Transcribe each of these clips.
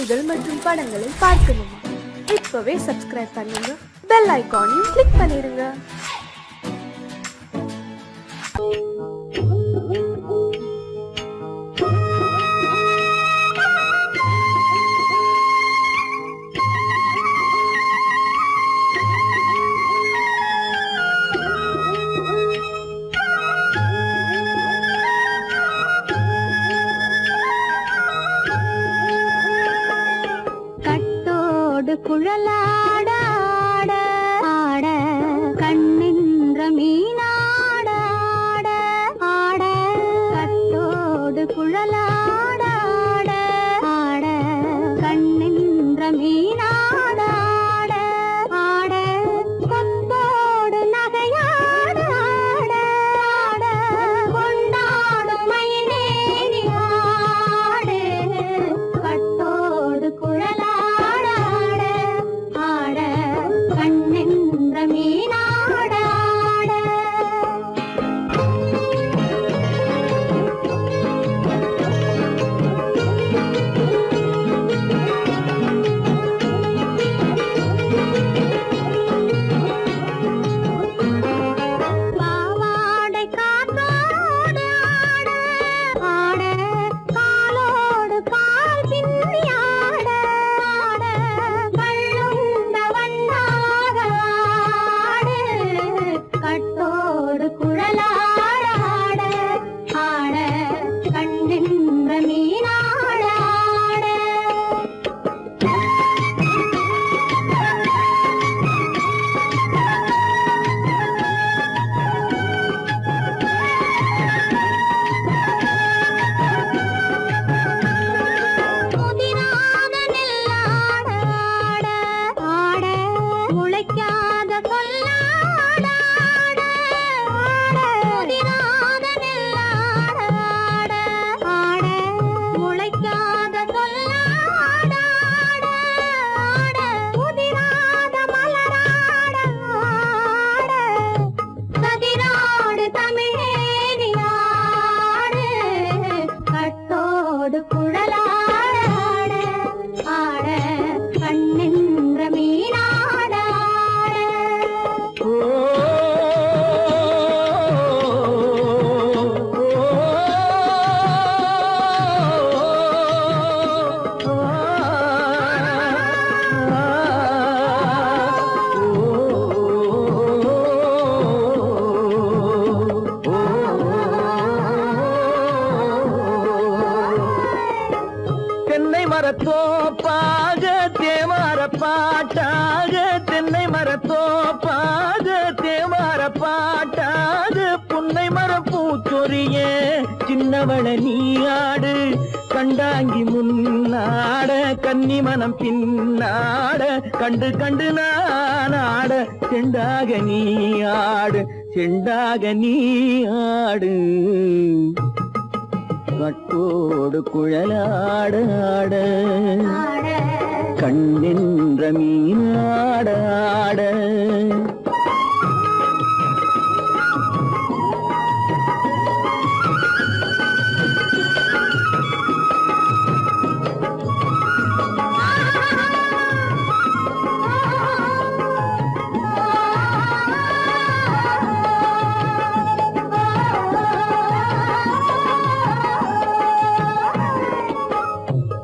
நிகழ்ச்சிகள் மற்றும் படங்களை பார்க்கணுமா? இப்பவே சப்ஸ்கிரைப் பண்ணுங்க, பெல் ஐகானையும் கிளிக் பண்ணிருங்க. குழலாட ஆட ஆட கண்ணின்ற மீனாட ஆட ஆட கட்டோடு குழலாட ஆட ஆட கண்ணின்ற மீனாட ஆட ஆட கொத்தோடு நகையாட ஆட ஆட கொண்டாடும் மயிலேறி ஆடு கட்டோடு குழலாட மரத்தோப்பாக தேமார பாட்டாக தென்னை மரத்தோப்பாக தேமார பாட்டாக புன்னை மரம் பூச்சொரிய சின்னவள நீயாடு கண்டாங்கி முன்னாட கன்னி மனம் பின்னாட கண்டு கண்டு நானாட செண்டாக நீயாடு செண்டாக நீயாடு கட்டோடு குழலாட ஆட கண்ணின்ற மீனாட ஆட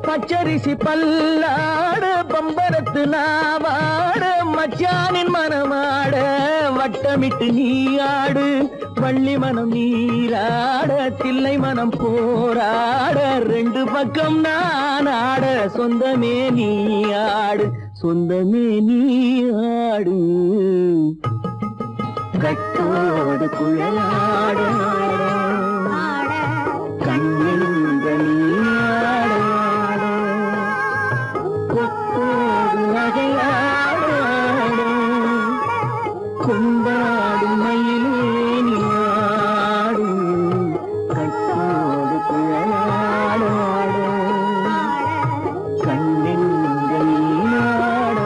பச்சரிசி பல்லாட பம்பரத்து நாவாட மச்சானின் மனமாட வட்டமிட்டு நீயாடு வள்ளி மனம் நீராட தில்லை மனம் போராட ரெண்டு பக்கம் நான் ஆட சொந்தமே நீயாடு சொந்தமே நீயாடு கட்டோடு குழலாட கண்ணின்ற நீயாட கொண்டாடும் மயிலேனி ஆடு கட்டோடு குழலாட கண்ணின்ற நீயாட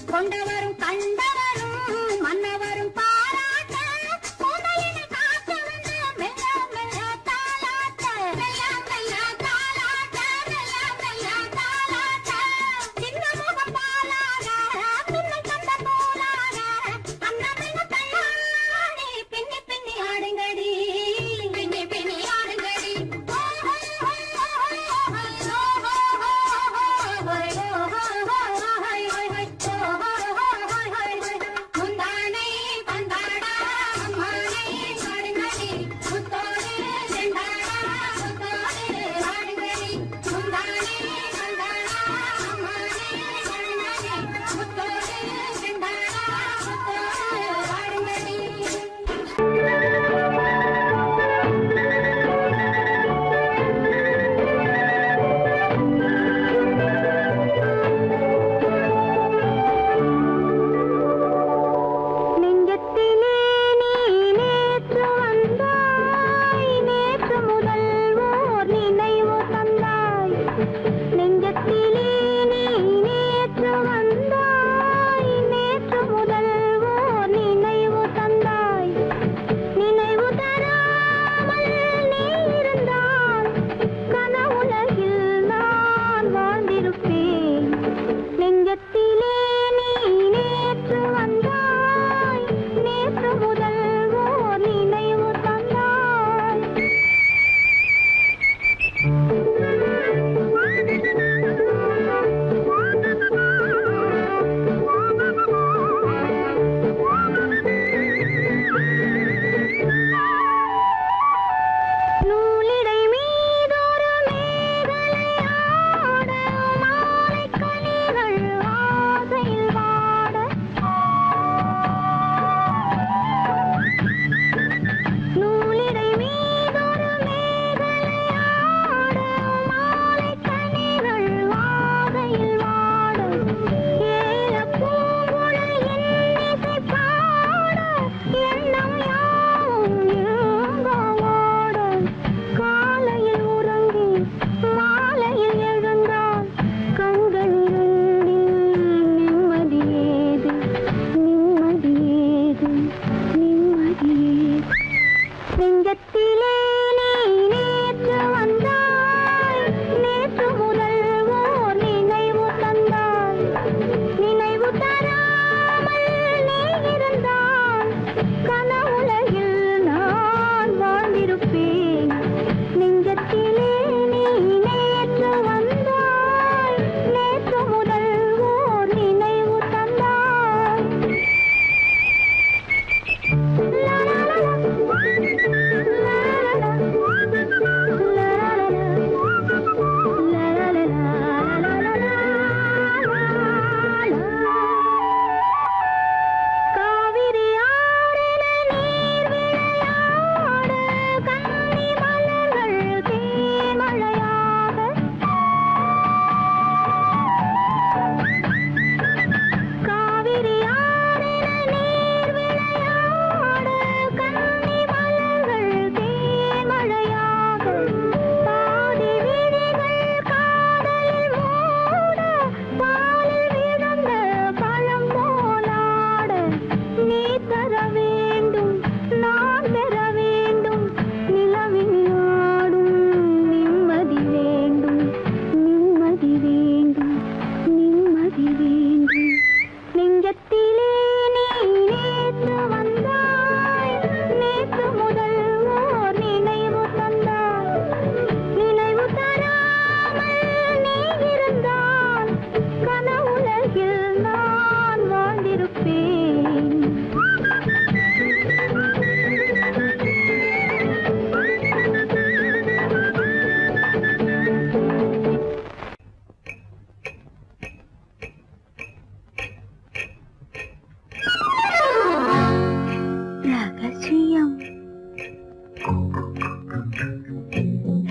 கொண்டவரும் கண்டவரும் மன்னவரும் பாராட்ட முதலின காத்து வந்து மெல்ல மெல்ல தாலாட்ட மெல்ல மெல்ல தாலாட்ட மெல்ல மெல்ல தாலாட்ட சின்ன முகம் பாலாக பின்னை கண்ட போலாக அன்னமென்ன தள்ளாடி பின்னி பின்னி ஆடுங்கடி பின்னி பின்னி ஆடுங்கடி முந்தானை பந்தாடா அம்மானை ஆடுங்கடி முத்தோடு செண்டாடா முத்தோடு ஆடுங்கடி முந்தானை பந்தாடா அம்மானை ஆடுங்கடி முத்தோடு செண்டாடா முத்தோடு ஆடுங்கடி நெஞ்சத்திலே நீ நேற்று வந்தாய் நேற்று முதல் ஓர் நினைவு தந்தாய் நெஞ்சத்திலே நீ நேற்று வந்தாய் நேற்று முதல் ஓர் நினைவு தந்தாய் நினைவு தராமல் நீ இருந்தால் கனவுலகில் நான் வாழ்ந்திருப்பேன் நெஞ்சத்திலே நீ நேற்று வந்தாய் நேற்று முதல் ஓர் நினைவு தந்தாய் நூலிடை மீதொரு மேகலையாட மாலைக் கனிகள் ஆசையில் வாட நூலிடை மீதொரு மேகலையாட மாலைக் கனிகள் ஆசையில் வாட ஏலப் பூங்குழல் இன்னிசை பாட எண்ணம் யாவும் எங்கோ ஓட காலையில் உறங்கி மாலையில் எழுந்தால் கண்கள் இரண்டில் நிம்மதி ஏது நிம்மதி ஏது நிம்மதி ஏது நெஞ்சத்திலே நீ நேற்று வந்தாய் நேற்று முதல் ஓர் நினைவு தந்தாய் நினைவு தராமல் நீ இருந்தால் கனவுலகில் நான் வாழ்ந்திருப்பேன் நெஞ்சத்திலே நீ நேற்று வந்தாய் நேற்று முதல் ஓர் நினைவு தந்தாய் லா லா லா காவிரி ஆறின நீர் விளையாட கன்னி மலர்கள் தேமழையாக காவிரி ஆறின நீர் விளையாட கன்னி மலர்கள் தேமழையாக பாதி விழிகள் காதலில் மூட பாலில் விழுந்த பழம் போலாட நீ தர வேண்டும் நான் பெற வேண்டும் நிலவில் ஆடும் நிம்மதி வேண்டும் நிம்மதி வேண்டும் நிம்மதி வேண்டும் நெஞ்சத்திலே நீ நேற்று வந்தாய் நேற்று முதல் ஓர் நினைவு தந்தாய் நினைவு தராமல் நீ இருந்தால் கனவுலகில் நான் வாழ்ந்திருப்பேன் ரகசியம்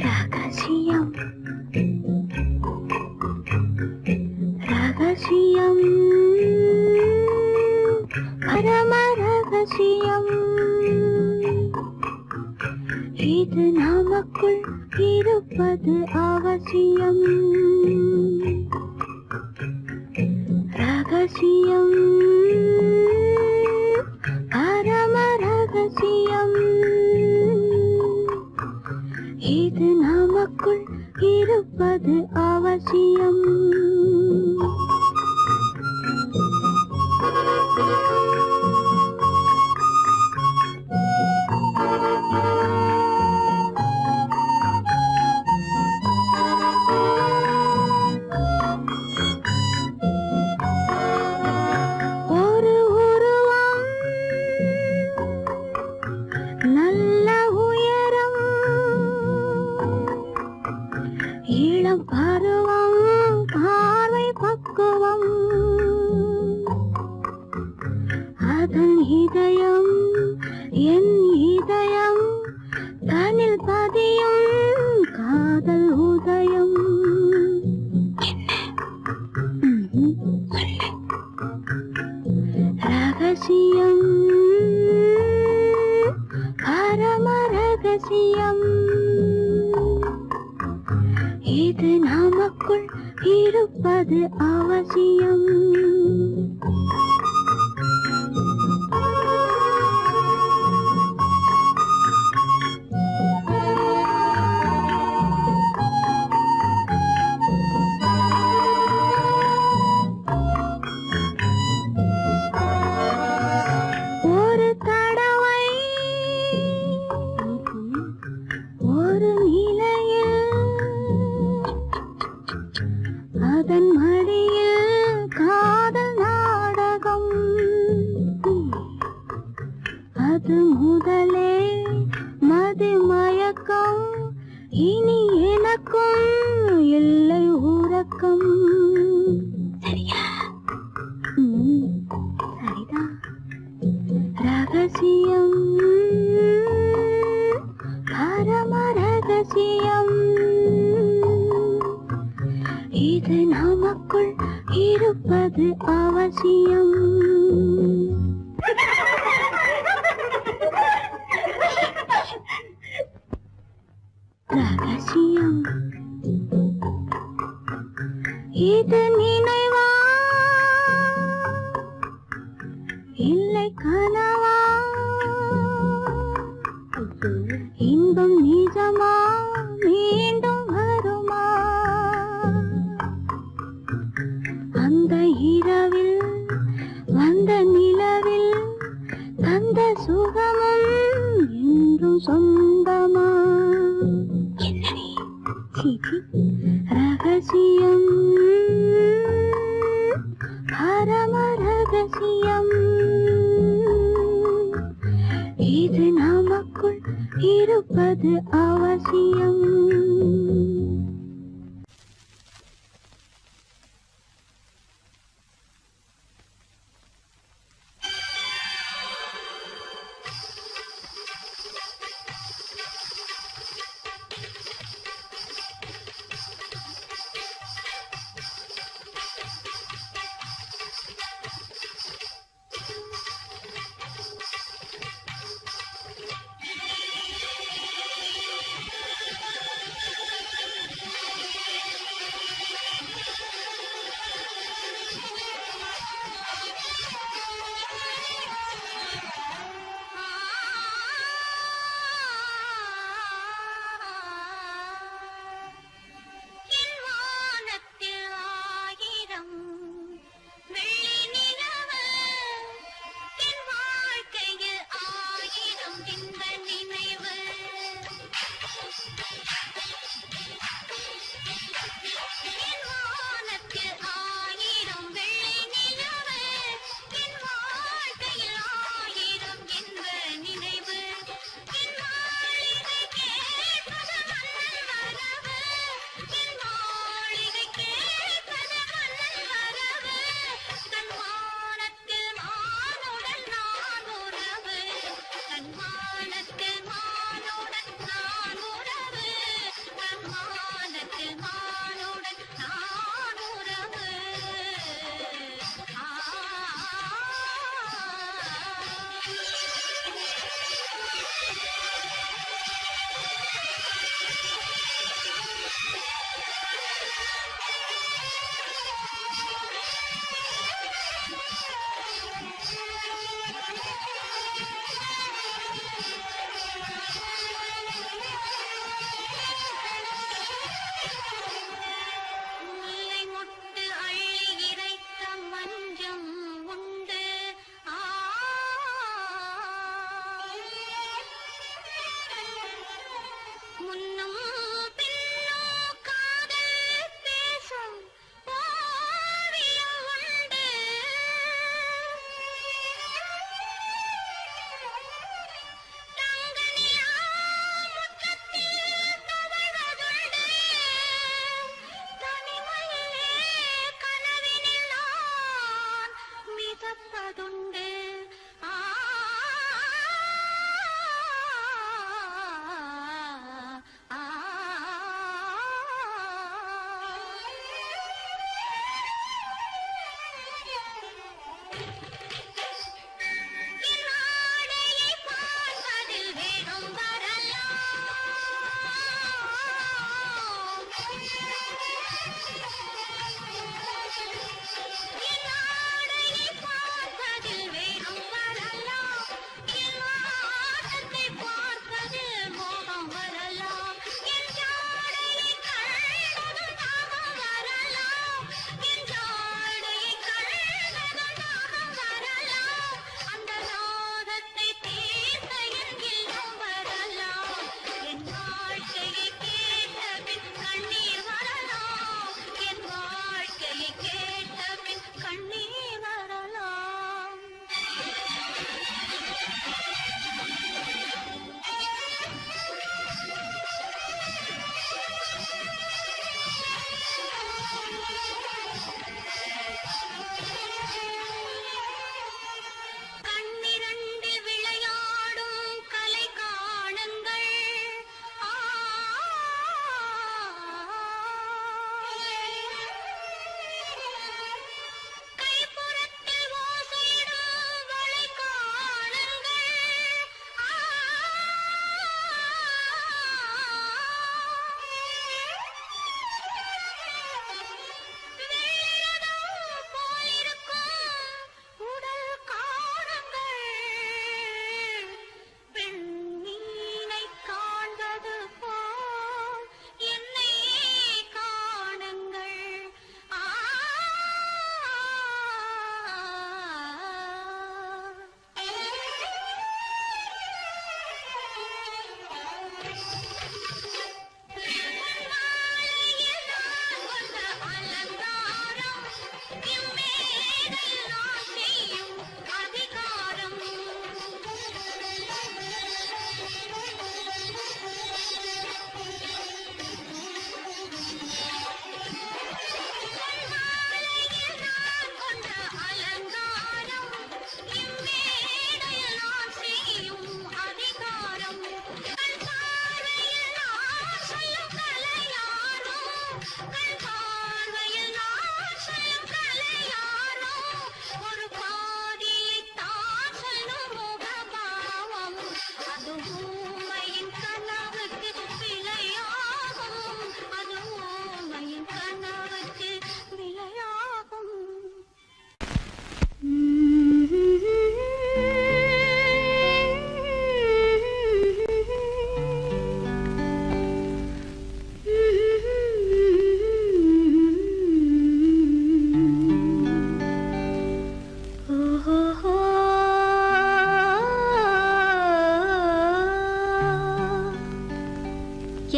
ரகசியம் ரகசியம் பரம ரகசியம் இது நமக்குள் இருப்பது அவசியம் ரகசியம் ரகசியம் பரம ரகசியம் இது நமக்குள் இருப்பது அவசியம். ஒரு உருவம் நல்ல உயரம் இளம் பருவம் பார்வை பக்குவம் அதன் இதயம் என் இதயம் தனில் பதியும் காதல் உதயம். ரகசியம் பரம ரகசியம் இது நமக்குள் இருப்பது அவசியம். ஒரு தடவை ஒரு நிலையில் அதன் மடியில் காதல் நாடகம் அது முதலே மது மயக்கம் இனி எனக்கும் இல்லை உறக்கம். சரியா? சரிதான். ரகசியம் பரம ரகசியம் இது நமக்குள் இருப்பது அவசியம். ரகசியம் இது நினைவா இல்லை கனவா இன்பம் நிஜமா மீண்டும் வருமா அந்த இரவில் வந்த நிலவில் தந்த சுகமும் என்றும் சொந்தமா. ரகசியம் பரம ரகசியம் இது நமக்குள் இருப்பது அவசியம்.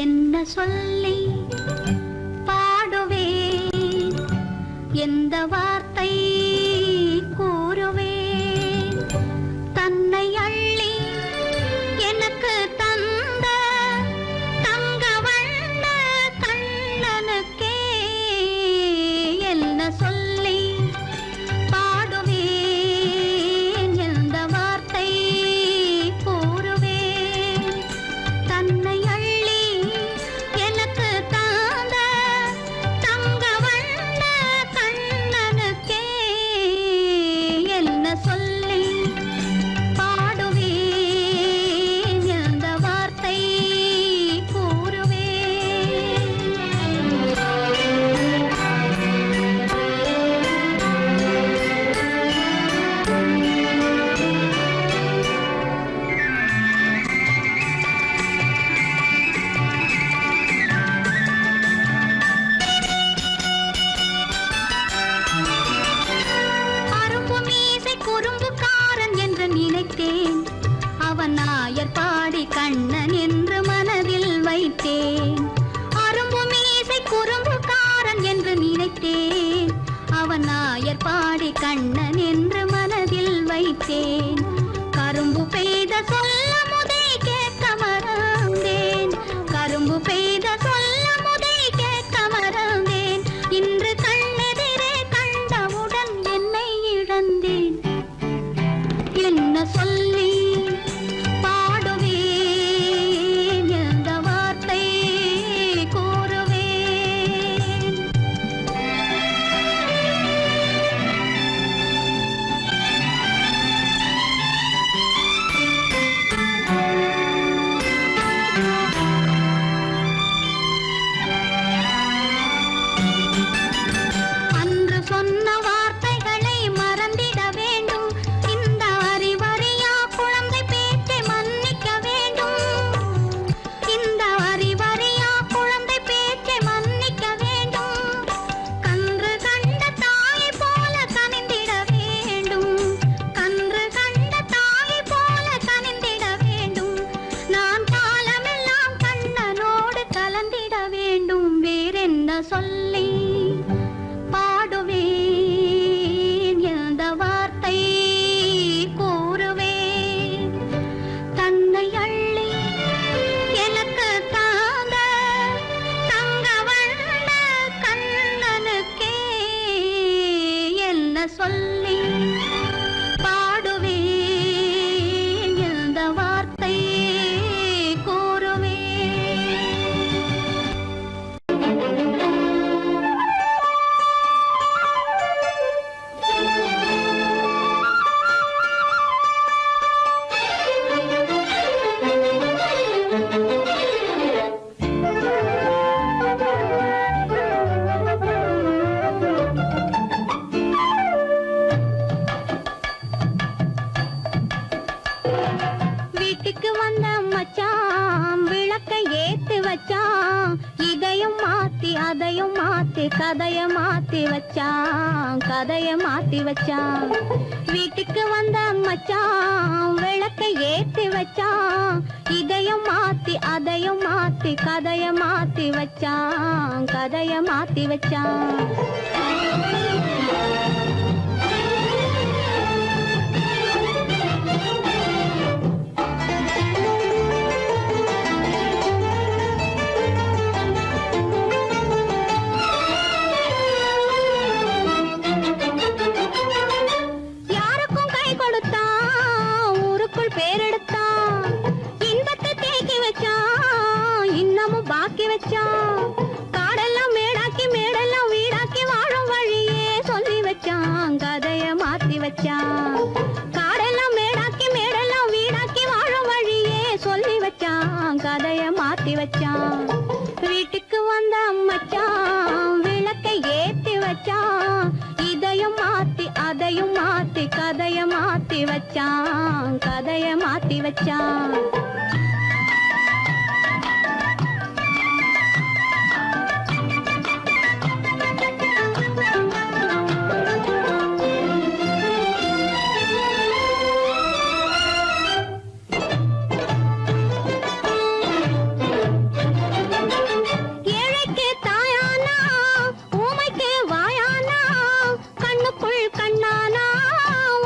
என்ன சொல்லி பாடுவேன், எந்த வார்த்தை கூறுவேன், தன்னை அள்ளி எனக்கு தந்த தங்க வண்ண கண்ணனுக்கே என்ன சொல்லி பாடுவேன், எந்த வார்த்தை கூறுவேன், தன்னை பாடி கண்ணன் என்று மனதில் வைத்தேன், அரும்பு மீசை குறும்புக்காரன் என்று நினைத்தேன், அவன் நாயர் பாடி கண்ணன் என்று மனதில் வைத்தேன், கரும்பு பெய்த சொல்ல முதை கேட்க மறந்தேன், கரும்பு பெய்த சொல்ல முதை கேட்க மறந்தேன், இன்று கண்ணெதிரே கண்டவுடன் என்னை இழந்தேன், என்ன சொல்லி சொல்லி பாடுவேன், எந்த வார்த்தை கூறுவேன், தன்னை அள்ளி எனக்கு தாந்த தங்க வண்ண கண்ணனுக்கே என்ன சொல்லி பாடுவேன், எந்த வார்த்தை கூறுவேன். வீட்டுக்கு வந்த மச்சான் விளக்கை ஏத்தி வச்சான், இதையும் மாத்தி அதையும் மாத்தி கதைய மாத்தி வச்சான், கதைய மாத்தி வச்சான். வீட்டுக்கு வந்த மச்சான் விளக்கை ஏத்தி வச்சான், இதையும் மாத்தி அதையும் மாத்தி கதைய மாத்தி வச்சான் கதைய மாத்தி வச்சான் யாருக்கும் கை கொடுத்தான் ஊருக்குள் பேரெடுத்தான் இன்பத்தை தேக்கி வச்சான் இன்னமும் பாக்கி வச்சான் காடெல்லாம் மேடாக்கி மேடெல்லாம் வீடாக்கி வாழும் வழியே சொல்லி வச்சான் கதைய மாத்தி வச்சான் காடெல்லாம் மேடாக்கி மேடெல்லாம் வீடாக்கி வாழும் வழியே சொல்லி வச்சான் கதைய மாத்தி வச்சான் வீட்டுக்கு வந்த மச்சான் விளக்கை ஏத்தி வச்சான் இதையும் மாத்தி அதையும் மாத்தி கதைய மாத்தி வச்சான் கதைய மாத்தி வச்சான் ஏழைக்கு தாயானா ஊமைக்கு வாயானா கண்ணுக்குள் கண்ணானா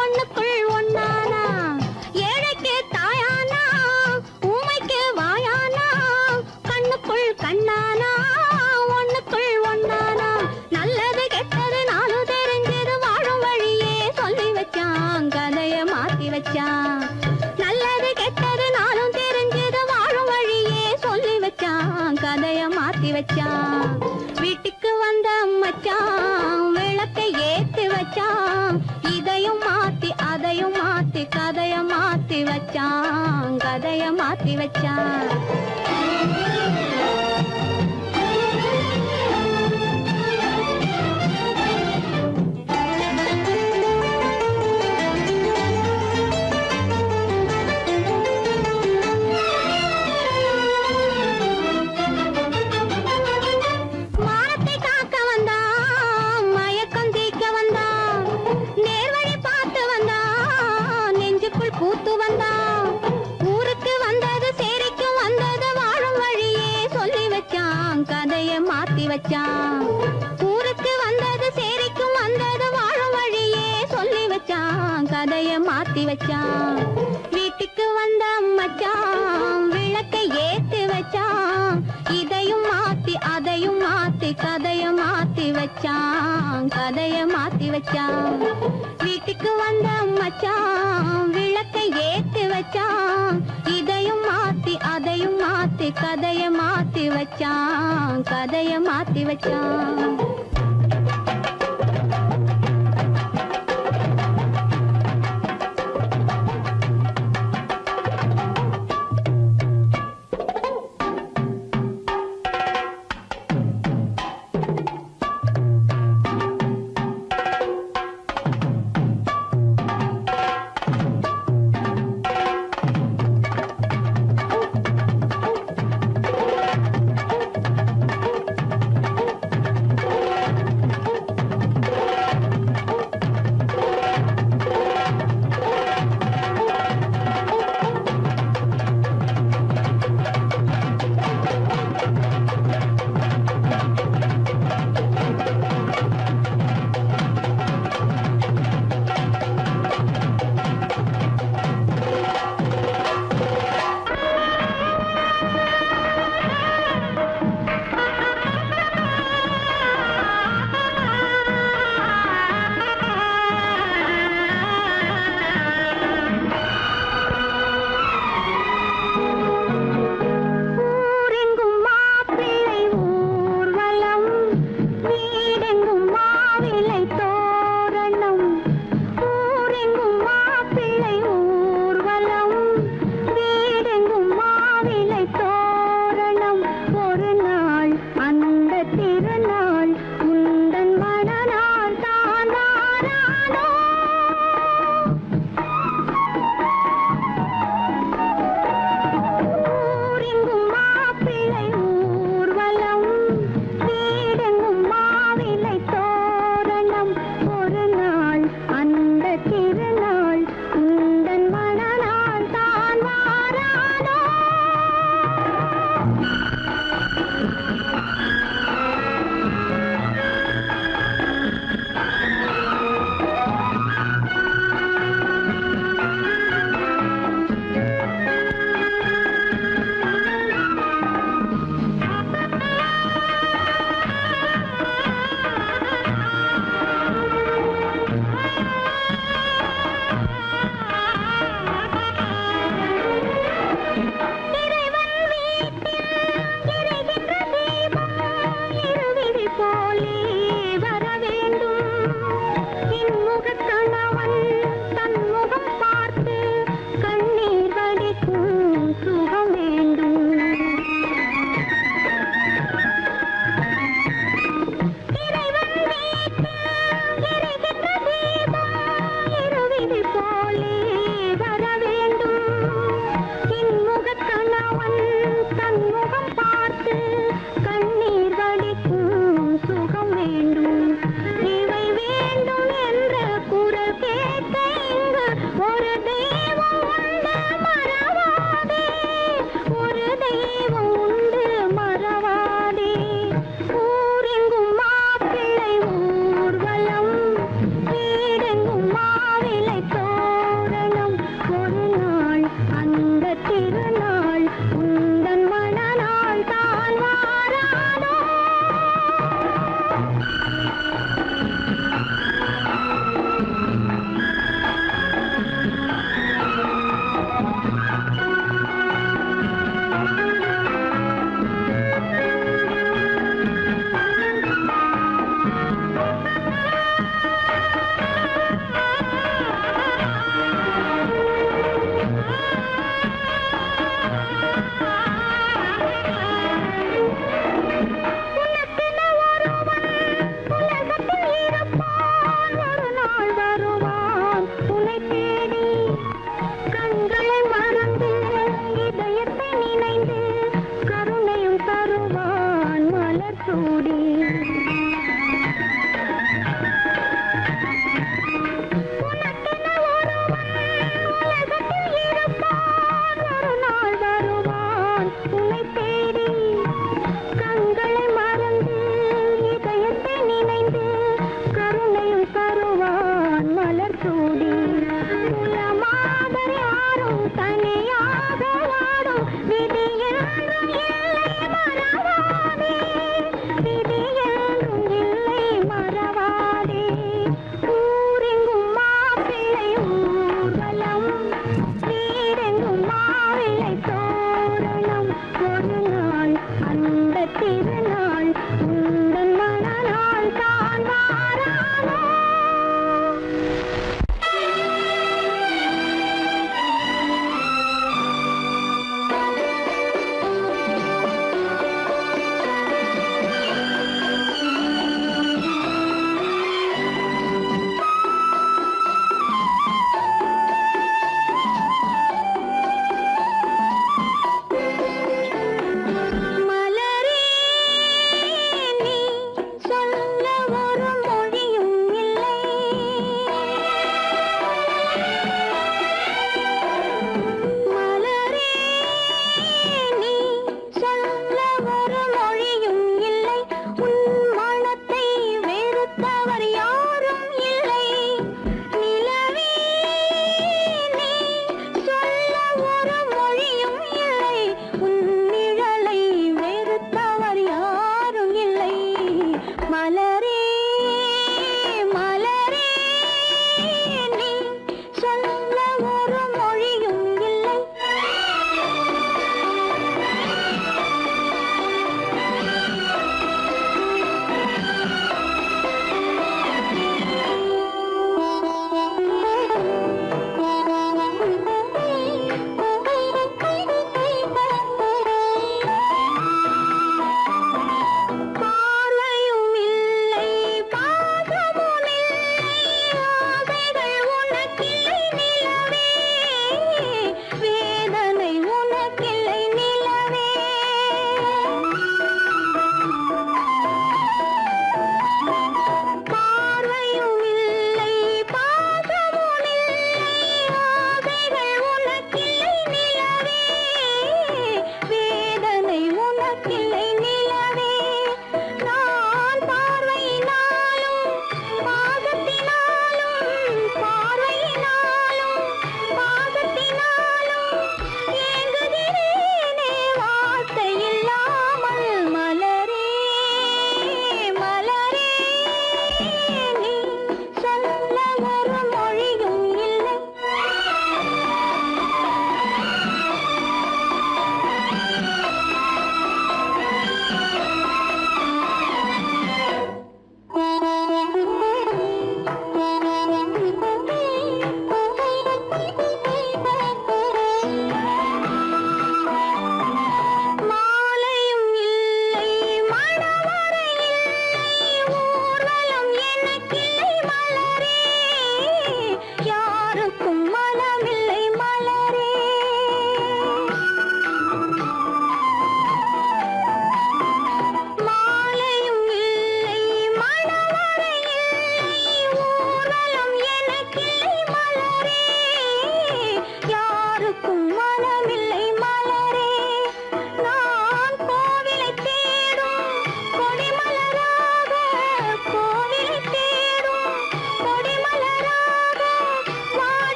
ஒண்ணுக்குள் ஒண்ணானா ஏழைக்கு தாயானா ஊமைக்கு வாயானா கண்ணுக்குள் கண்ணானா ஒண்ணுக்குள் ஒண்ணானா நல்லது கெட்டது நாலு தெரிஞ்சது வாழும் வழியே சொல்லி வச்சான் கதைய மாத்தி வச்சான் நல்லது கெட்டது நாளும் தெரிஞ்சது வாழும் வழியே சொல்லி வச்சான் கதைய மாத்தி வச்சான் வீட்டுக்கு வந்த மச்சான் விளக்கை ஏத்தி வச்சான் இதையும் மாத்தி அதையும் மாத்தி கதைய மாத்தி வச்சான் கதைய மாத்தி வச்சான் மானத்தை காக்க வந்தான் மயக்கம் தீக்க வந்தான் நேர்வழி பார்த்து வந்தான் நெஞ்சுக்குள் பூத்து வந்தான் ஊருக்கு வந்தது சேரிக்கும் வந்தது வாழும் வழியே சொல்லி வச்சான் கதைய மாத்தி வச்சான் ஊருக்கு வந்தது சேரிக்கும் வந்தது வாழும் வழியே சொல்லி வச்சான் கதைய மாத்தி வச்சான் வீட்டுக்கு வந்த மச்சான் விளக்கை ஏத்தி வச்சான் இதையும் மாத்தி அதையும் மாத்தி கதைய மாத்தி வச்சான் கதைய மாத்தி வச்சான் வீட்டுக்கு வந்த மச்சான் விளக்கை ஏத்தி வச்சான் இதையும் மாத்தி அதையும் மாத்தி கதைய மாத்தி வச்சான் கதைய மாத்தி வச்சான்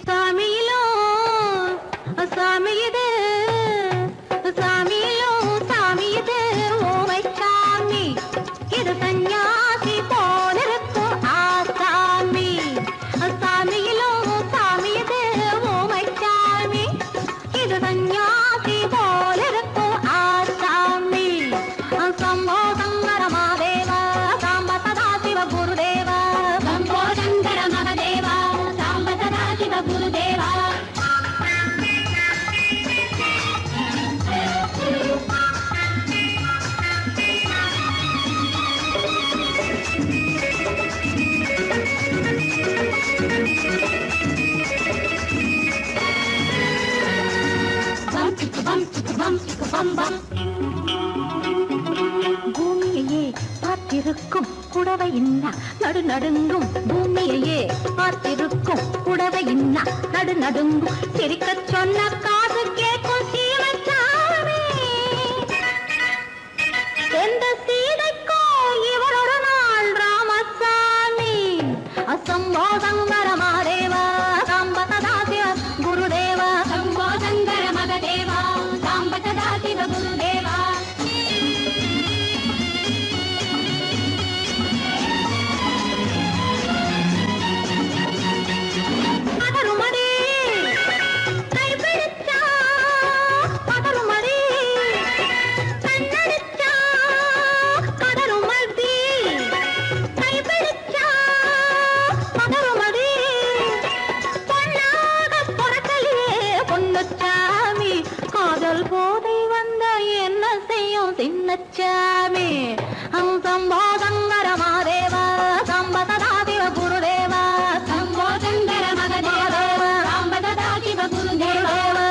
சாமியிலோ சாமி இது சாமியிலோ சாமி இது ஓமை சாமி இது சந்நியாசி போலிருக்கும் ஆசாமி சாமியிலோ சாமி இது ஓமை சாமி இது சந்நியாசி போலிருக்கும் ஆசாமி சம்போ சங்கர மகாதேவா சாம்ப சதா சிவ குருதேவா சம்போ சங்கர மகாதேவா சாம்ப சதா சிவ குருதேவா பூமியையே பார்த்திருக்கும் புடவை இன்னா நடு நடுங்கும் பூமியையே பார்த்திருக்கும் புடவை இன்னா நடு நடுங்கும் சிரிக்க சொன்ன காது கேட்கும் சீமச்சாமி எந்த சீதைக்கோ இவர் ஒரு நாள் ராமசாமி அசம்போ சங்கர மகாதேவா சாம்ப சதா சிவ குருதேவா சம்போ சங்கர மகதேவா சாம்ப சதா சிவ குருதேவா பதறுமடி கைப்பிடிச்சா பதறுமடி கண்ணடிச்சா பதறுமடி கைப்பிடிச்சா பதறுமடி பொன்னாக பொறக்கலையே பொன்னுச்சாமி காதல் போதை வந்த என்ன செய்யும் சின்னச்சாமி சம்போ சங்கர மகாதேவா சம்ப சதா சிவ குருதேவா சம்போ சங்கர மகதேவா சம்ப சதா சிவ குருதேவா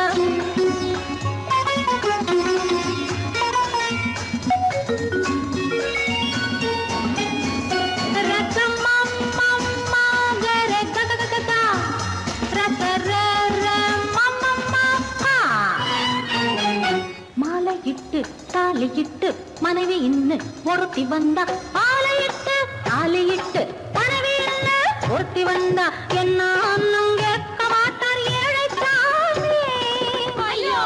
மாலையிட்டு தாலியிட்டு மனைவி இன்னு ஒருத்தி வந்தா ஆலையிட்டு தாலியிட்டு மனைவி இன்னு ஒருத்தி வந்தா என்ன அன்னும் கேட்க மாட்டார் ஏழை சாமி ஐயோ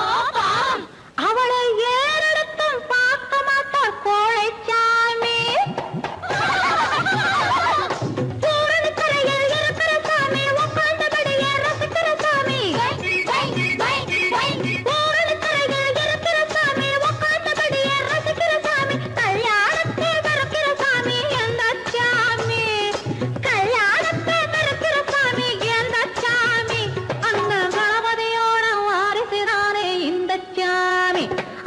அவளை ஏறெடுத்தும் பார்க்க மாட்டார் கோழை சாமி பூரணிக்கரையில் இருக்கிற சாமி உட்கார்ந்தபடியே ரசிக்கிற சாமி பூரணிக்கரையில் இருக்கிற சாமி உட்கார்ந்தபடியே ரசிக்கிற சாமி கல்யாணத்தை மறக்கிற சாமி எந்த சாமி கல்யாணத்தை மறக்கிற சாமி எந்த சாமி அந்த கணபதியோட வாரிசுதானே இந்த சாமி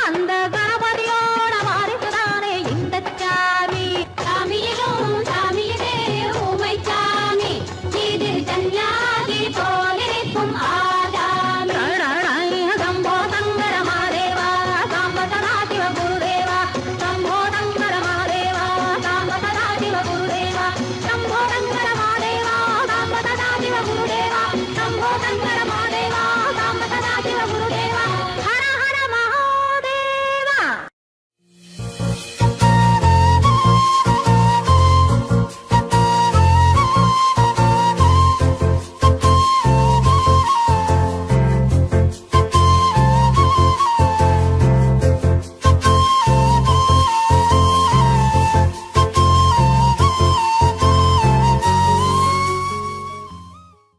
அந்த கணபதியோட வாரிசுதானே இந்த சாமி சாமியிலும் சாமியிலே ஊமை சாமி இது சன்னியாசி போலிருக்கும் ஆசாமி சம்போ சங்கர மகாதேவா சாம்ப சதா சிவ குருதேவா சம்போ சங்கர மகாதேவா சாம்ப சதா சிவ குருதேவா சம்போ சங்கர மகாதேவா சாம்ப சதா சிவ குருதேவா சம்போ சங்கர மகாதேவா